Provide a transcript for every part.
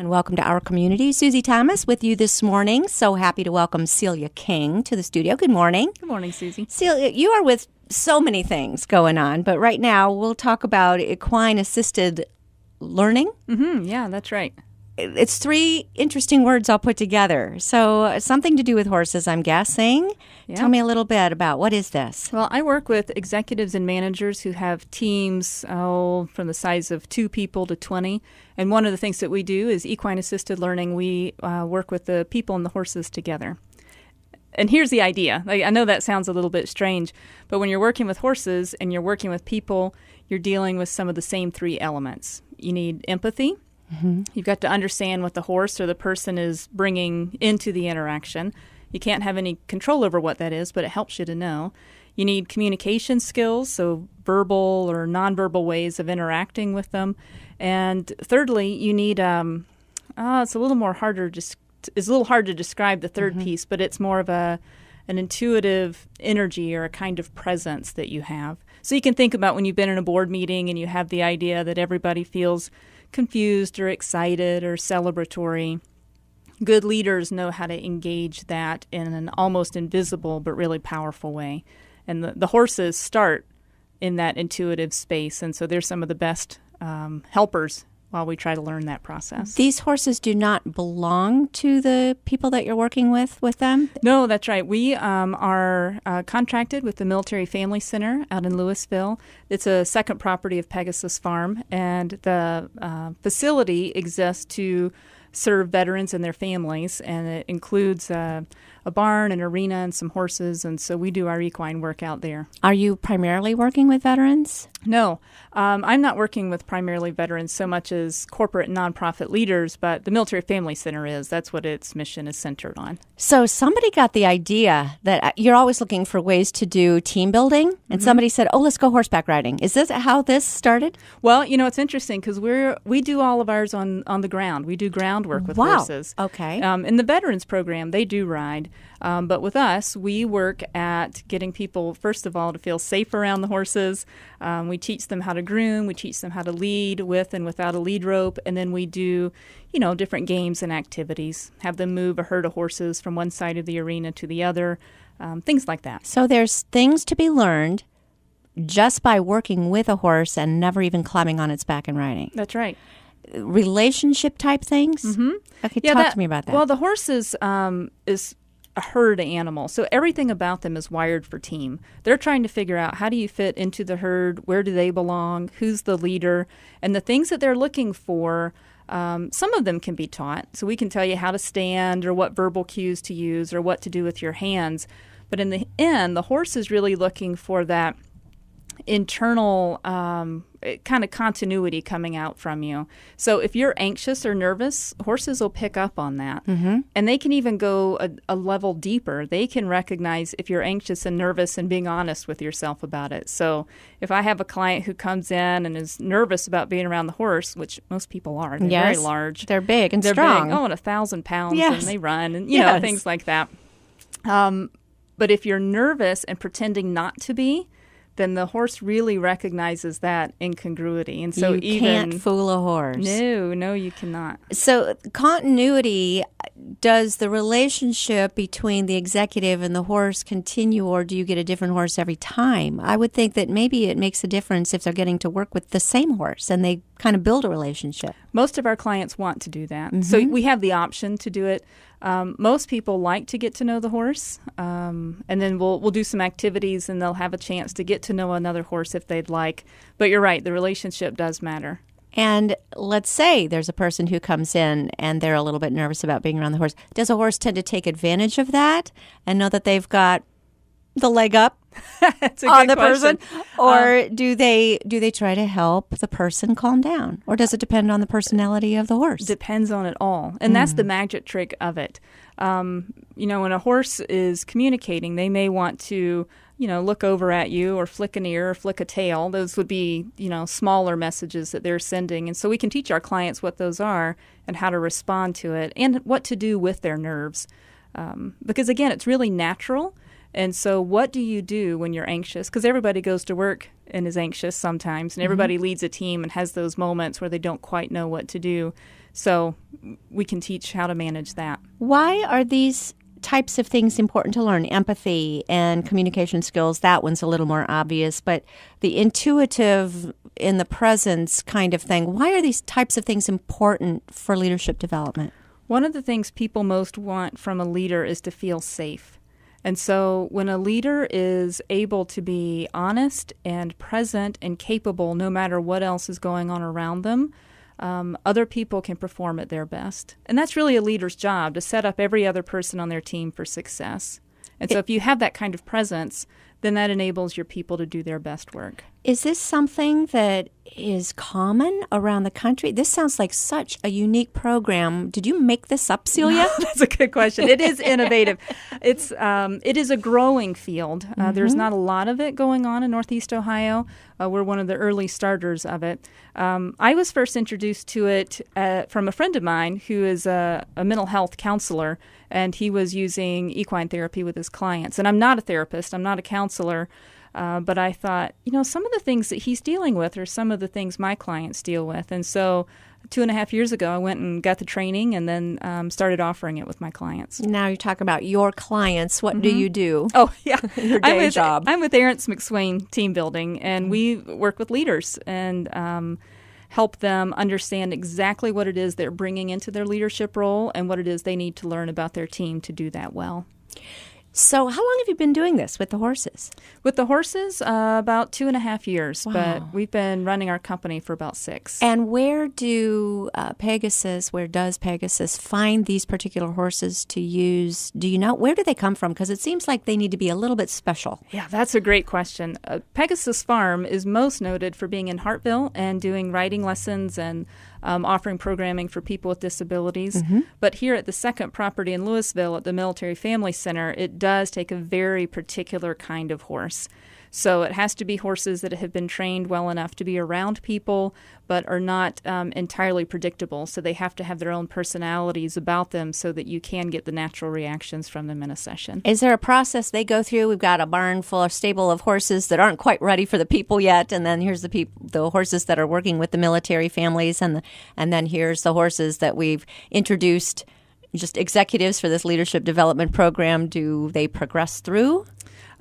And welcome to our community. Susie Thomas with you this morning. So happy to welcome Celia King to the studio. Good morning. Good morning, Susie. Celia, you are with so many things going on, but right now we'll talk about equine-assisted learning. Yeah, that's right. It's three interesting words I'll put together. So something to do with horses, I'm guessing. Yeah. Tell me a little bit about what is this? Well, I work with executives and managers who have teams from the size of 2 people to 20. And one of the things that we do is equine-assisted learning. We work with the people and the horses together. And here's the idea. I know that sounds a little bit strange, but when you're working with horses and you're working with people, you're dealing with some of the same 3 elements. You need empathy. You've got to understand what the horse or the person is bringing into the interaction. You can't have any control over what that is, but it helps you to know. You need communication skills, so verbal or nonverbal ways of interacting with them. And thirdly, you need it's a little hard to describe the third piece, but it's more of an intuitive energy or a kind of presence that you have. So you can think about when you've been in a board meeting and you have the idea that everybody feels confused or excited or celebratory. Good leaders know how to engage that in an almost invisible but really powerful way. And the horses start in that intuitive space, and so they're some of the best helpers while we try to learn that process. These horses do not belong to the people that you're working with them? No, that's right. We are contracted with the Military Family Center out in Louisville. It's a second property of Pegasus Farm, and the facility exists to serve veterans and their families, and it includes a barn, an arena, and some horses, and so we do our equine work out there. Are you primarily working with veterans? No, I'm not working with primarily veterans so much as corporate and nonprofit leaders, but the Military Family Center is. That's what its mission is centered on. So somebody got the idea that you're always looking for ways to do team building, and somebody said, oh, let's go horseback riding. Is this how this started? Well, it's interesting because we do all of ours on the ground. We do groundwork with horses. Okay. In the veterans program, they do ride. But with us, we work at getting people, first of all, to feel safe around the horses. We teach them how to groom. We teach them how to lead with and without a lead rope. And then we do, different games and activities, have them move a herd of horses from one side of the arena to the other, things like that. So there's things to be learned just by working with a horse and never even climbing on its back and riding. That's right. Relationship type things? Okay, talk to me about that. Well, the horse is a herd animal, so everything about them is wired for team. They're trying to figure out how do you fit into the herd, where do they belong, who's the leader, and the things that they're looking for, some of them can be taught. So we can tell you how to stand or what verbal cues to use or what to do with your hands. But in the end, the horse is really looking for that internal kind of continuity coming out from you. So if you're anxious or nervous, horses will pick up on that. And they can even go a level deeper. They can recognize if you're anxious and nervous and being honest with yourself about it. So if I have a client who comes in and is nervous about being around the horse, which most people are, they're very large. They're big and they're strong. Big. Oh, and 1,000 pounds, yes. and they run, and you know, things like that. But if you're nervous and pretending not to be, then the horse really recognizes that incongruity. And so you can't fool a horse. No, you cannot. So continuity, does the relationship between the executive and the horse continue, or do you get a different horse every time? I would think that maybe it makes a difference if they're getting to work with the same horse and they kind of build a relationship. Most of our clients want to do that. So we have the option to do it. Most people like to get to know the horse, and then we'll do some activities, and they'll have a chance to get to know another horse if they'd like. But you're right, the relationship does matter. And let's say there's a person who comes in and they're a little bit nervous about being around the horse. Does a horse tend to take advantage of that and know that they've got the leg up on the person? Or do they try to help the person calm down? Or does it depend on the personality of the horse? Depends on it all. And that's the magic trick of it. When a horse is communicating, they may want to, look over at you or flick an ear or flick a tail. Those would be, smaller messages that they're sending. And so we can teach our clients what those are and how to respond to it and what to do with their nerves. Because, again, it's really natural. And so what do you do when you're anxious? Because everybody goes to work and is anxious sometimes, and everybody leads a team and has those moments where they don't quite know what to do. So we can teach how to manage that. Why are these types of things important to learn? Empathy and communication skills, that one's a little more obvious, but the intuitive in the presence kind of thing, why are these types of things important for leadership development? One of the things people most want from a leader is to feel safe. And so when a leader is able to be honest and present and capable no matter what else is going on around them, other people can perform at their best. And that's really a leader's job, to set up every other person on their team for success. And so if you have that kind of presence, then that enables your people to do their best work. Is this something that is common around the country? This sounds like such a unique program. Did you make this up, Celia? That's a good question. It is innovative. It is a growing field. There's not a lot of it going on in Northeast Ohio. We're one of the early starters of it. I was first introduced to it from a friend of mine who is a mental health counselor, and he was using equine therapy with his clients. And I'm not a therapist. I'm not a counselor. But I thought, some of the things that he's dealing with are some of the things my clients deal with. And so 2.5 years ago, I went and got the training and then started offering it with my clients. Now you talk about your clients. What do you do? Oh, yeah. Your day job. I'm with Arentz McSwain Team Building, and we work with leaders and help them understand exactly what it is they're bringing into their leadership role and what it is they need to learn about their team to do that well. So how long have you been doing this with the horses? With the horses, about 2.5 years, Wow. but we've been running our company for about 6. And where does Pegasus find these particular horses to use? Do you know? Where do they come from? Because it seems like they need to be a little bit special. Yeah, that's a great question. Pegasus Farm is most noted for being in Hartville and doing riding lessons and offering programming for people with disabilities. But here at the second property in Louisville at the Military Family Center, it does take a very particular kind of horse. So it has to be horses that have been trained well enough to be around people, but are not entirely predictable. So they have to have their own personalities about them so that you can get the natural reactions from them in a session. Is there a process they go through? We've got a barn full of stable of horses that aren't quite ready for the people yet, and then here's the horses that are working with the military families, and then here's the horses that we've introduced, just executives for this leadership development program. Do they progress through?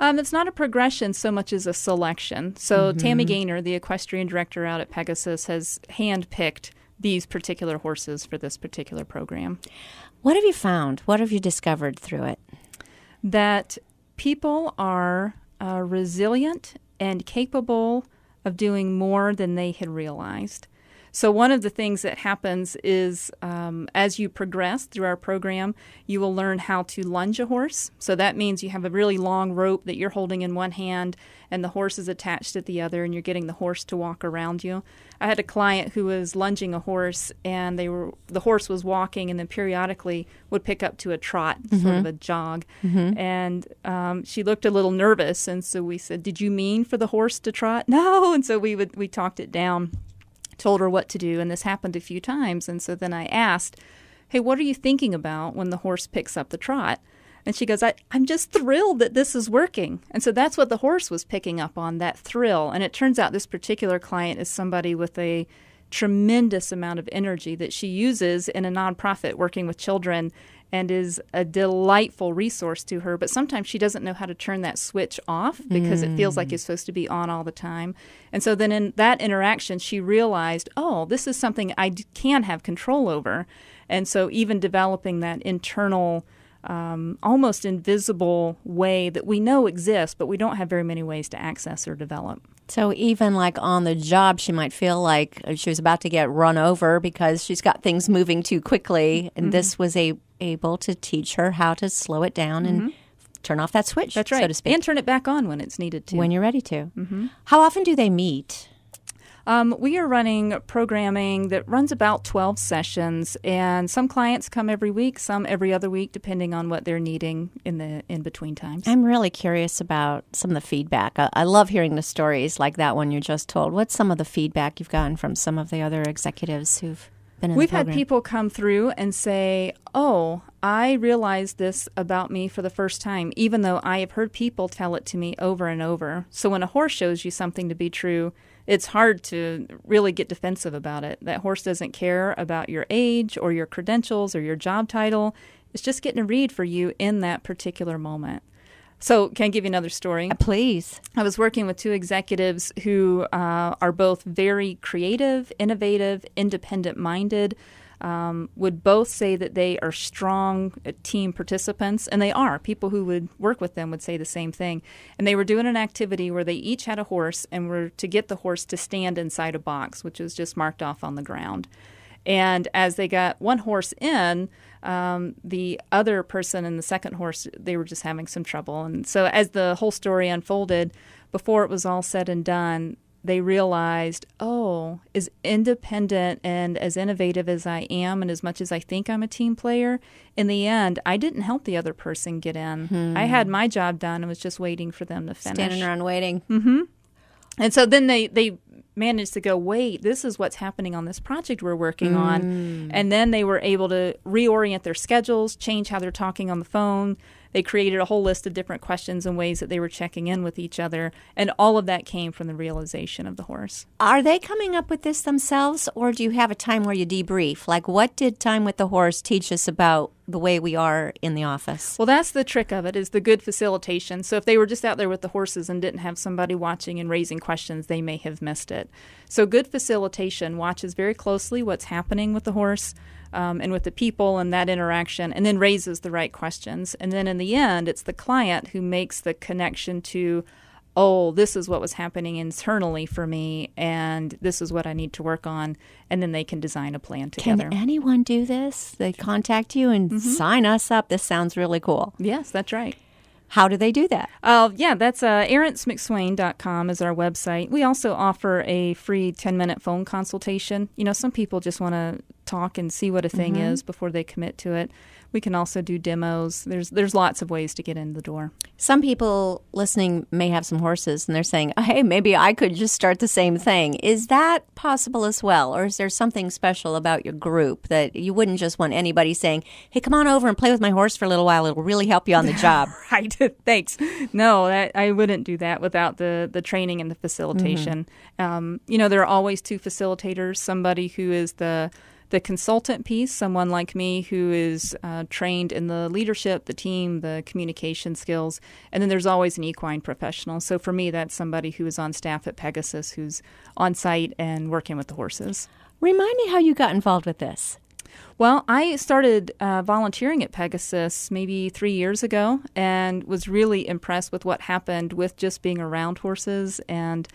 It's not a progression so much as a selection. So Tammy Gaynor, the equestrian director out at Pegasus, has handpicked these particular horses for this particular program. What have you found? What have you discovered through it? That people are resilient and capable of doing more than they had realized. So one of the things that happens is as you progress through our program, you will learn how to lunge a horse. So that means you have a really long rope that you're holding in one hand and the horse is attached at the other, and you're getting the horse to walk around you. I had a client who was lunging a horse, and the horse was walking and then periodically would pick up to a trot, sort of a jog. And she looked a little nervous, and so we said, "Did you mean for the horse to trot?" "No." And so we talked it down. Told her what to do, and this happened a few times. And so then I asked, "Hey, what are you thinking about when the horse picks up the trot?" And she goes, I'm just thrilled that this is working. And so that's what the horse was picking up on, that thrill. And it turns out this particular client is somebody with a tremendous amount of energy that she uses in a nonprofit working with children, and is a delightful resource to her. But sometimes she doesn't know how to turn that switch off because it feels like it's supposed to be on all the time. And so then in that interaction, she realized, oh, this is something I can have control over. And so even developing that internal, almost invisible way that we know exists, but we don't have very many ways to access or develop. So even like on the job, she might feel like she was about to get run over because she's got things moving too quickly. And this was able to teach her how to slow it down and turn off that switch, That's right. so to speak. And turn it back on when it's needed to. When you're ready to. How often do they meet? We are running programming that runs about 12 sessions, and some clients come every week, some every other week, depending on what they're needing in the in-between times. I'm really curious about some of the feedback. I love hearing the stories like that one you just told. What's some of the feedback you've gotten from some of the other executives who've been in We've the program? had people come through and say, oh, I realized this about me for the first time, even though I have heard people tell it to me over and over. So when a horse shows you something to be true, it's hard to really get defensive about it. That horse doesn't care about your age or your credentials or your job title. It's just getting a read for you in that particular moment. So can I give you another story? Please. I was working with two executives who are both very creative, innovative, independent-minded, would both say that they are strong team participants, and they are. People who would work with them would say the same thing. And they were doing an activity where they each had a horse and were to get the horse to stand inside a box, which was just marked off on the ground. And as they got one horse in, the other person and the second horse, they were just having some trouble. And so as the whole story unfolded, before it was all said and done, they realized, as independent and as innovative as I am and as much as I think I'm a team player, in the end, I didn't help the other person get in. I had my job done and was just waiting for them to finish. Standing around waiting. Mm-hmm. And so then they managed to go, wait, this is what's happening on this project we're working on. And then they were able to reorient their schedules, change how they're talking on the phone. They created a whole list of different questions and ways that they were checking in with each other. And all of that came from the realization of the horse. Are they coming up with this themselves, or do you have a time where you debrief? Like, what did time with the horse teach us about the way we are in the office? Well, that's the trick of it, is the good facilitation. So if they were just out there with the horses and didn't have somebody watching and raising questions, they may have missed it. So good facilitation watches very closely what's happening with the horse and with the people and that interaction, and then raises the right questions. And then in the end, it's the client who makes the connection to, this is what was happening internally for me, and this is what I need to work on, and then they can design a plan together. Can anyone do this? They contact you and sign us up. This sounds really cool. Yes, that's right. How do they do that? That's arentsmcswain.com is our website. We also offer a free 10-minute phone consultation. Some people just want to talk and see what a thing is before they commit to it. We can also do demos. There's lots of ways to get in the door. Some people listening may have some horses, and they're saying, hey, maybe I could just start the same thing. Is that possible as well? Or is there something special about your group that you wouldn't just want anybody saying, hey, come on over and play with my horse for a little while. It'll really help you on the job. Right. Thanks. No, I wouldn't do that without the training and the facilitation. There are always two facilitators, somebody who is the consultant piece, someone like me who is trained in the leadership, the team, the communication skills, and then there's always an equine professional. So for me, that's somebody who is on staff at Pegasus, who's on site and working with the horses. Remind me how you got involved with this. Well, I started volunteering at Pegasus maybe 3 years ago and was really impressed with what happened with just being around horses and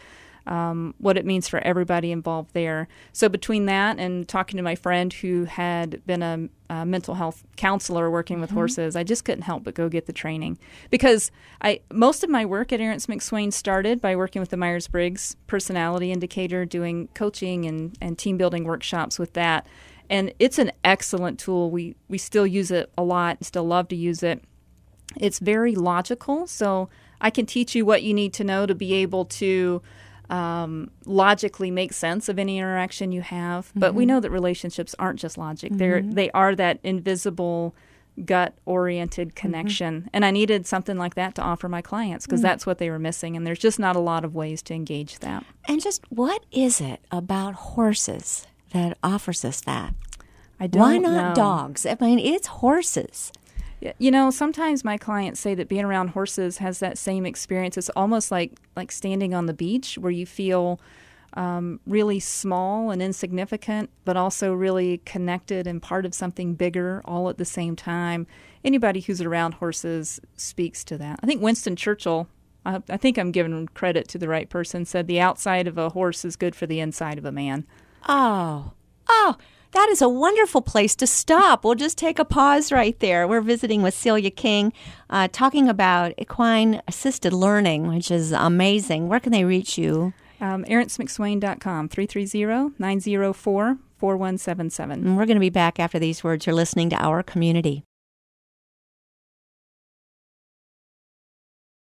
what it means for everybody involved there. So between that and talking to my friend who had been a mental health counselor working with horses, I just couldn't help but go get the training. Because most of my work at Arents McSwain started by working with the Myers-Briggs personality indicator, doing coaching and team building workshops with that. And it's an excellent tool. We still use it a lot, still love to use it. It's very logical, so I can teach you what you need to know to be able to logically make sense of any interaction you have. But we know that relationships aren't just logic. They are that invisible, gut-oriented connection. And I needed something like that to offer my clients because that's what they were missing. And there's just not a lot of ways to engage that. And just what is it about horses that offers us that? I don't Why not know. dogs? I mean, it's horses. Sometimes my clients say that being around horses has that same experience. It's almost like standing on the beach where you feel really small and insignificant, but also really connected and part of something bigger all at the same time. Anybody who's around horses speaks to that. I think Winston Churchill, I think I'm giving credit to the right person, said the outside of a horse is good for the inside of a man. Oh, that is a wonderful place to stop. We'll just take a pause right there. We're visiting with Celia King, talking about equine assisted learning, which is amazing. Where can they reach you? arentsmcswain.com, 330-904-4177. And we're going to be back after these words. You're listening to Our Community.